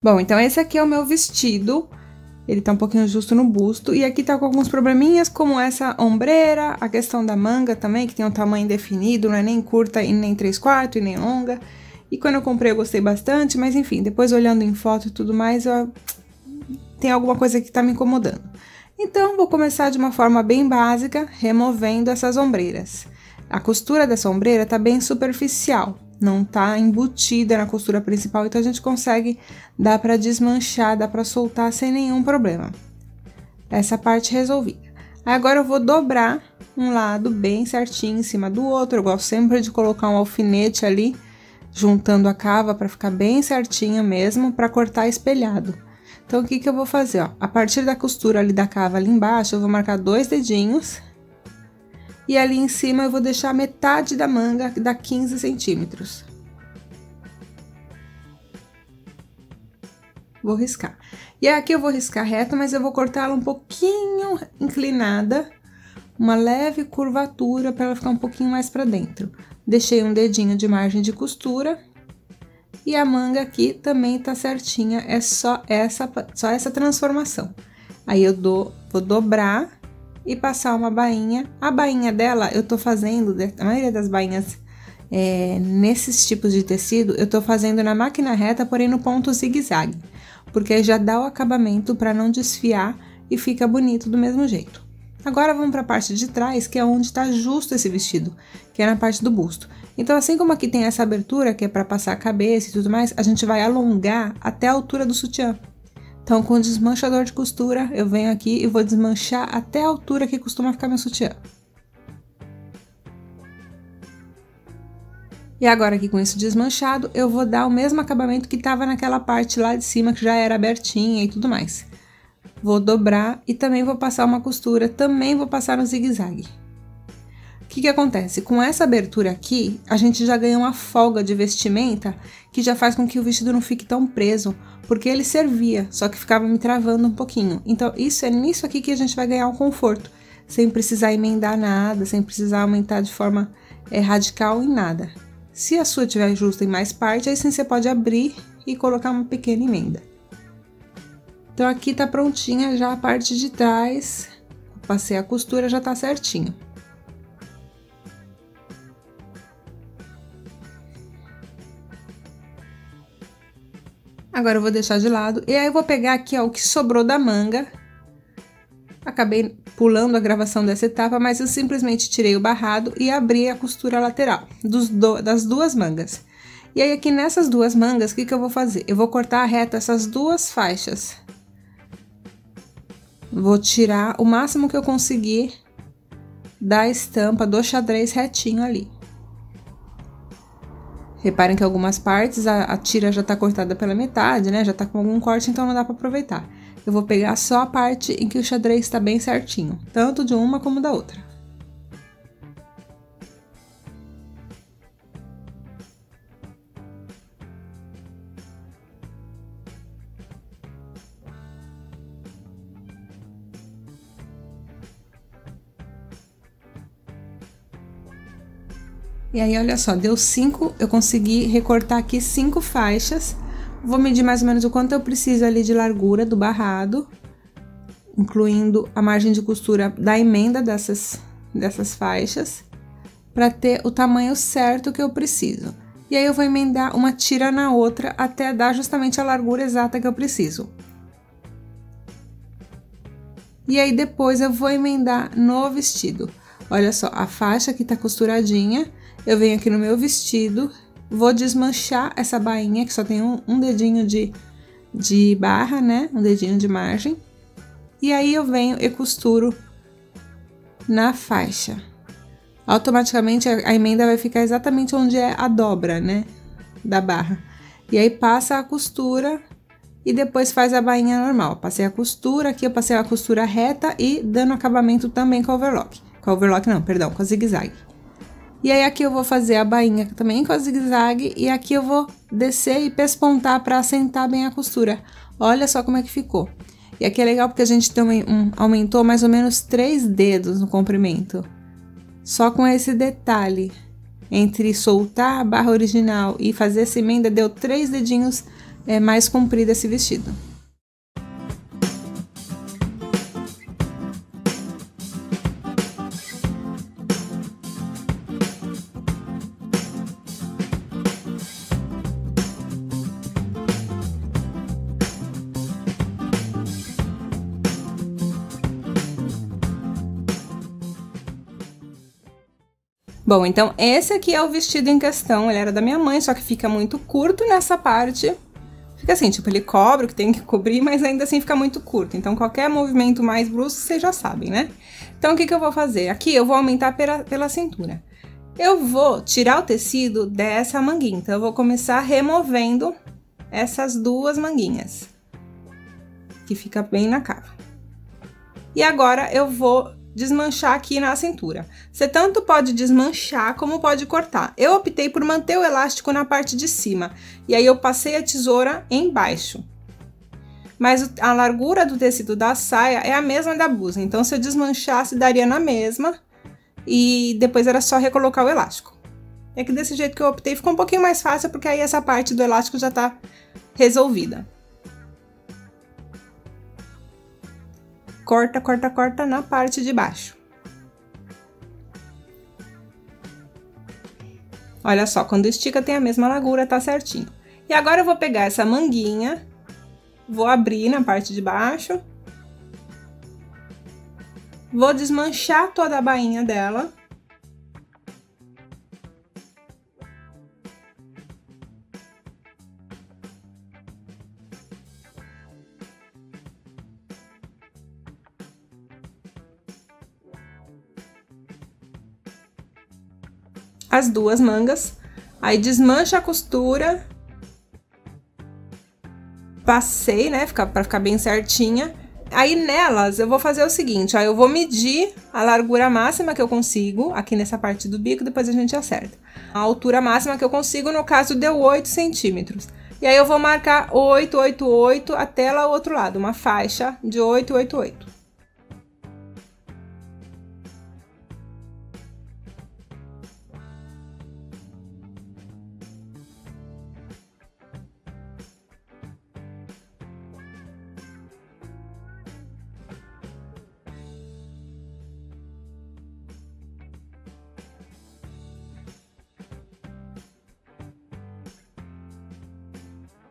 Bom, então esse aqui é o meu vestido. Ele tá um pouquinho justo no busto. E aqui tá com alguns probleminhas, como essa ombreira, a questão da manga também, que tem um tamanho definido, não é nem curta e nem 3/4 e nem longa. E quando eu comprei eu gostei bastante, mas enfim, depois olhando em foto e tudo mais, tem alguma coisa que tá me incomodando. Então, vou começar de uma forma bem básica, removendo essas ombreiras. A costura dessa ombreira tá bem superficial, não tá embutida na costura principal, então a gente consegue, dá pra desmanchar, dá pra soltar sem nenhum problema. Essa parte resolvida. Agora eu vou dobrar um lado bem certinho em cima do outro, eu gosto sempre de colocar um alfinete ali, juntando a cava pra ficar bem certinho mesmo, pra cortar espelhado. Então, o que que eu vou fazer, ó? A partir da costura ali da cava ali embaixo, eu vou marcar 2 dedinhos. E ali em cima eu vou deixar metade da manga, que dá 15 centímetros. Vou riscar. E aqui eu vou riscar reto, mas eu vou cortar ela um pouquinho inclinada. Uma leve curvatura para ela ficar um pouquinho mais para dentro. Deixei um dedinho de margem de costura. E a manga aqui também tá certinha, é só essa transformação. Aí eu vou dobrar e passar uma bainha. A bainha dela, eu tô fazendo, a maioria das bainhas nesses tipos de tecido, eu tô fazendo na máquina reta, porém no ponto zigue-zague. Porque aí já dá o acabamento para não desfiar e fica bonito do mesmo jeito. Agora vamos para a parte de trás, que é onde tá justo esse vestido, que é na parte do busto. Então, assim como aqui tem essa abertura, que é para passar a cabeça e tudo mais, a gente vai alongar até a altura do sutiã. Então, com o desmanchador de costura, eu venho aqui e vou desmanchar até a altura que costuma ficar meu sutiã. E agora aqui com isso desmanchado, eu vou dar o mesmo acabamento que tava naquela parte lá de cima, que já era abertinha e tudo mais. Vou dobrar e também vou passar uma costura, também vou passar no zigue-zague. O que que acontece? Com essa abertura aqui, a gente já ganha uma folga de vestimenta que já faz com que o vestido não fique tão preso, porque ele servia, só que ficava me travando um pouquinho. Então, isso é nisso aqui que a gente vai ganhar um conforto, sem precisar emendar nada, sem precisar aumentar de forma radical em nada. Se a sua tiver justa em mais parte, aí sim você pode abrir e colocar uma pequena emenda. Então, aqui tá prontinha já a parte de trás, passei a costura, já tá certinho. Agora eu vou deixar de lado, e aí eu vou pegar aqui, ó, o que sobrou da manga. Acabei pulando a gravação dessa etapa, mas eu simplesmente tirei o barrado e abri a costura lateral das duas mangas. E aí, aqui nessas duas mangas, o que que eu vou fazer? Eu vou cortar reto essas duas faixas. Vou tirar o máximo que eu conseguir da estampa do xadrez retinho ali. Reparem que algumas partes a tira já tá cortada pela metade, né? Já tá com algum corte, então não dá pra aproveitar. Eu vou pegar só a parte em que o xadrez tá bem certinho, tanto de uma como da outra. E aí, olha só, deu 5, eu consegui recortar aqui 5 faixas. Vou medir mais ou menos o quanto eu preciso ali de largura do barrado, incluindo a margem de costura da emenda dessas faixas, para ter o tamanho certo que eu preciso. E aí, eu vou emendar uma tira na outra até dar justamente a largura exata que eu preciso. E aí, depois eu vou emendar no vestido. Olha só, a faixa que tá costuradinha, eu venho aqui no meu vestido, vou desmanchar essa bainha, que só tem um dedinho de barra, né? Um dedinho de margem. E aí, eu venho e costuro na faixa. Automaticamente, a emenda vai ficar exatamente onde é a dobra, né? Da barra. E aí, passa a costura e depois faz a bainha normal. Passei a costura, aqui eu passei a costura reta e dando acabamento também com a overlock. Com a overlock não, perdão, com a zigue-zague. E aí, aqui eu vou fazer a bainha também com a zigue-zague e aqui eu vou descer e pespontar para assentar bem a costura. Olha só como é que ficou. E aqui é legal porque a gente também aumentou mais ou menos 3 dedos no comprimento. Só com esse detalhe, entre soltar a barra original e fazer essa emenda, deu 3 dedinhos mais comprido esse vestido. Bom, então esse aqui é o vestido em questão, ele era da minha mãe, só que fica muito curto nessa parte. Fica assim, tipo, ele cobre o que tem que cobrir, mas ainda assim fica muito curto. Então, qualquer movimento mais brusco, vocês já sabem, né? Então, o que eu vou fazer? Aqui eu vou aumentar pela cintura. Eu vou tirar o tecido dessa manguinha, então eu vou começar removendo essas duas manguinhas, que fica bem na cava. E agora eu vou desmanchar aqui na cintura. Você tanto pode desmanchar como pode cortar. Eu optei por manter o elástico na parte de cima, e aí eu passei a tesoura embaixo. Mas a largura do tecido da saia é a mesma da blusa, então se eu desmanchasse daria na mesma, e depois era só recolocar o elástico. É que desse jeito que eu optei ficou um pouquinho mais fácil, porque aí essa parte do elástico já tá resolvida. Corta, corta, corta na parte de baixo. Olha só, quando estica tem a mesma largura, tá certinho. E agora eu vou pegar essa manguinha, vou abrir na parte de baixo. Vou desmanchar toda a bainha dela. As duas mangas, aí desmancha a costura, passei, né, pra ficar bem certinha. Aí nelas eu vou fazer o seguinte, ó, eu vou medir a largura máxima que eu consigo, aqui nessa parte do bico, depois a gente acerta. A altura máxima que eu consigo, no caso, deu 8 centímetros. E aí eu vou marcar 8, 8, 8 até lá o outro lado, uma faixa de 8, 8, 8.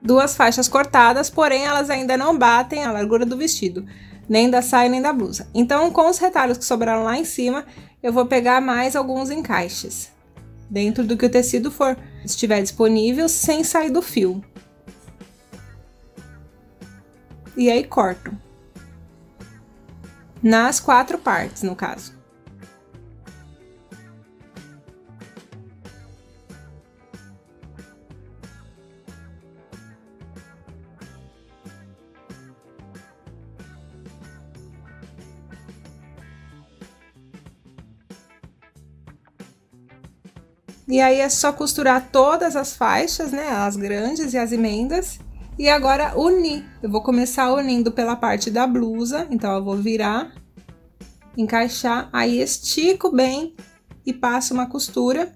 Duas faixas cortadas, porém elas ainda não batem a largura do vestido, nem da saia nem da blusa. Então, com os retalhos que sobraram lá em cima, eu vou pegar mais alguns encaixes, dentro do que o tecido for, estiver disponível, sem sair do fio. E aí corto. Nas 4 partes, no caso. E aí é só costurar todas as faixas, né, as grandes e as emendas. E agora unir. Eu vou começar unindo pela parte da blusa, então eu vou virar, encaixar, aí estico bem e passo uma costura.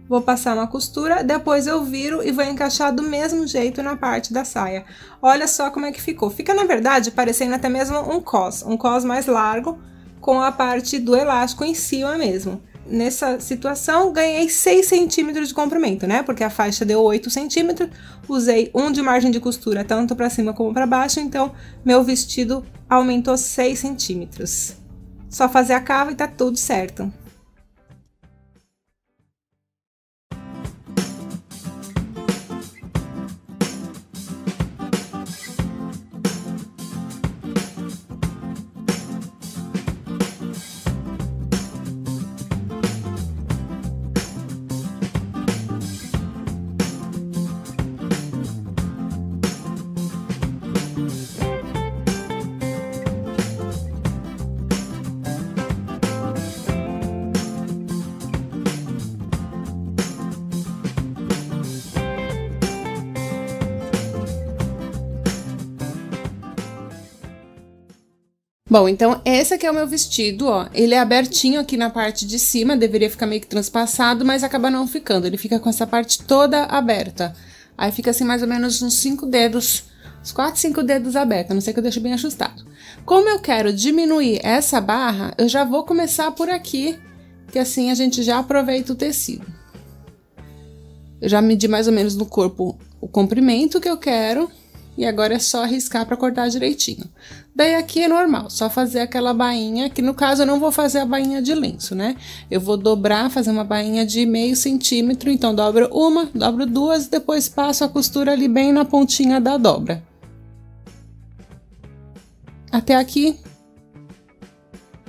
Vou passar uma costura, depois eu viro e vou encaixar do mesmo jeito na parte da saia. Olha só como é que ficou. Fica, na verdade, parecendo até mesmo um cos mais largo, com a parte do elástico em cima mesmo. Nessa situação, ganhei 6 centímetros de comprimento, né? Porque a faixa deu 8 centímetros, usei um de margem de costura, tanto para cima como para baixo, então meu vestido aumentou 6 centímetros. Só fazer a cava e tá tudo certo. Bom, então esse aqui é o meu vestido, ó. Ele é abertinho aqui na parte de cima, deveria ficar meio que transpassado, mas acaba não ficando. Ele fica com essa parte toda aberta. Aí fica assim mais ou menos uns 5 dedos, uns 4, 5 dedos abertos, a não ser que eu deixe bem ajustado. Como eu quero diminuir essa barra, eu já vou começar por aqui, que assim a gente já aproveita o tecido. Eu já medi mais ou menos no corpo o comprimento que eu quero. E agora é só riscar para cortar direitinho. Daí aqui é normal, só fazer aquela bainha, que no caso eu não vou fazer a bainha de lenço, né? Eu vou dobrar, fazer uma bainha de meio centímetro, então dobro uma, dobro duas, depois passo a costura ali bem na pontinha da dobra. Até aqui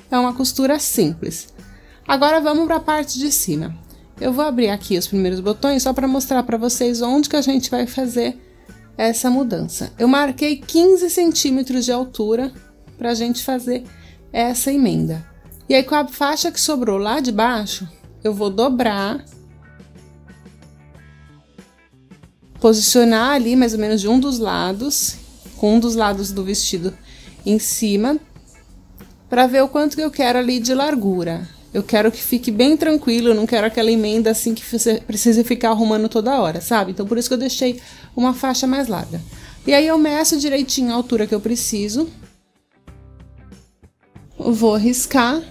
é uma costura simples. Agora vamos para a parte de cima. Eu vou abrir aqui os primeiros botões só para mostrar para vocês onde que a gente vai fazer essa mudança. Eu marquei 15 centímetros de altura pra gente fazer essa emenda. E aí, com a faixa que sobrou lá de baixo, eu vou dobrar, posicionar ali mais ou menos de um dos lados, com um dos lados do vestido em cima, pra ver o quanto que eu quero ali de largura. Eu quero que fique bem tranquilo, eu não quero aquela emenda assim que você precisa ficar arrumando toda hora, sabe? Então, por isso que eu deixei uma faixa mais larga. E aí, eu meço direitinho a altura que eu preciso. Eu vou riscar.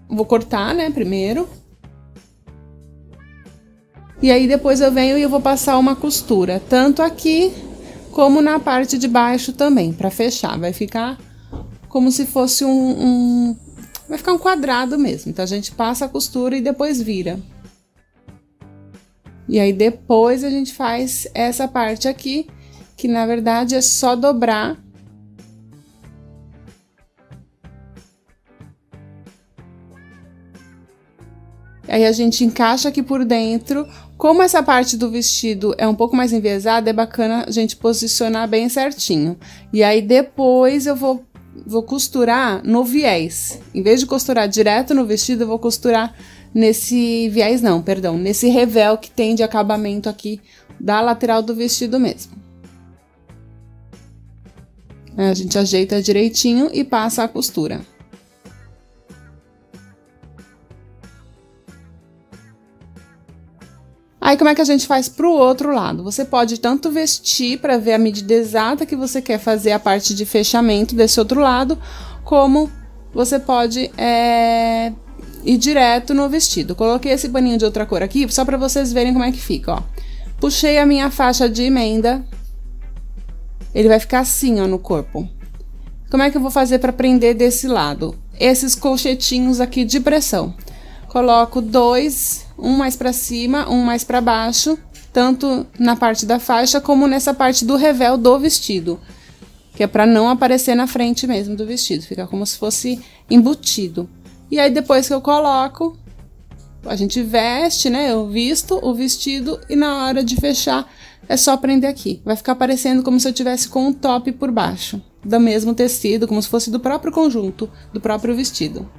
Vou cortar, né, primeiro. E aí, depois eu venho e eu vou passar uma costura, tanto aqui como na parte de baixo também, pra fechar. Vai ficar como se fosse vai ficar um quadrado mesmo. Então, a gente passa a costura e depois vira. E aí, depois a gente faz essa parte aqui, que na verdade é só dobrar. Aí, a gente encaixa aqui por dentro. Como essa parte do vestido é um pouco mais enviesada, é bacana a gente posicionar bem certinho. E aí, depois eu vou costurar no viés. Em vez de costurar direto no vestido, eu vou costurar nesse viés não, perdão, nesse revel que tem de acabamento aqui da lateral do vestido mesmo. A gente ajeita direitinho e passa a costura. Aí, como é que a gente faz pro outro lado? Você pode tanto vestir para ver a medida exata que você quer fazer a parte de fechamento desse outro lado, como você pode ir direto no vestido. Coloquei esse paninho de outra cor aqui, só para vocês verem como é que fica, ó. Puxei a minha faixa de emenda, ele vai ficar assim, ó, no corpo. Como é que eu vou fazer para prender desse lado? Esses colchetinhos aqui de pressão. Coloco dois, um mais para cima, um mais para baixo, tanto na parte da faixa como nessa parte do revel do vestido, que é para não aparecer na frente mesmo do vestido, fica como se fosse embutido. E aí, depois que eu coloco, a gente veste, né? Eu visto o vestido e na hora de fechar é só prender aqui. Vai ficar parecendo como se eu tivesse com um top por baixo, do mesmo tecido, como se fosse do próprio conjunto, do próprio vestido.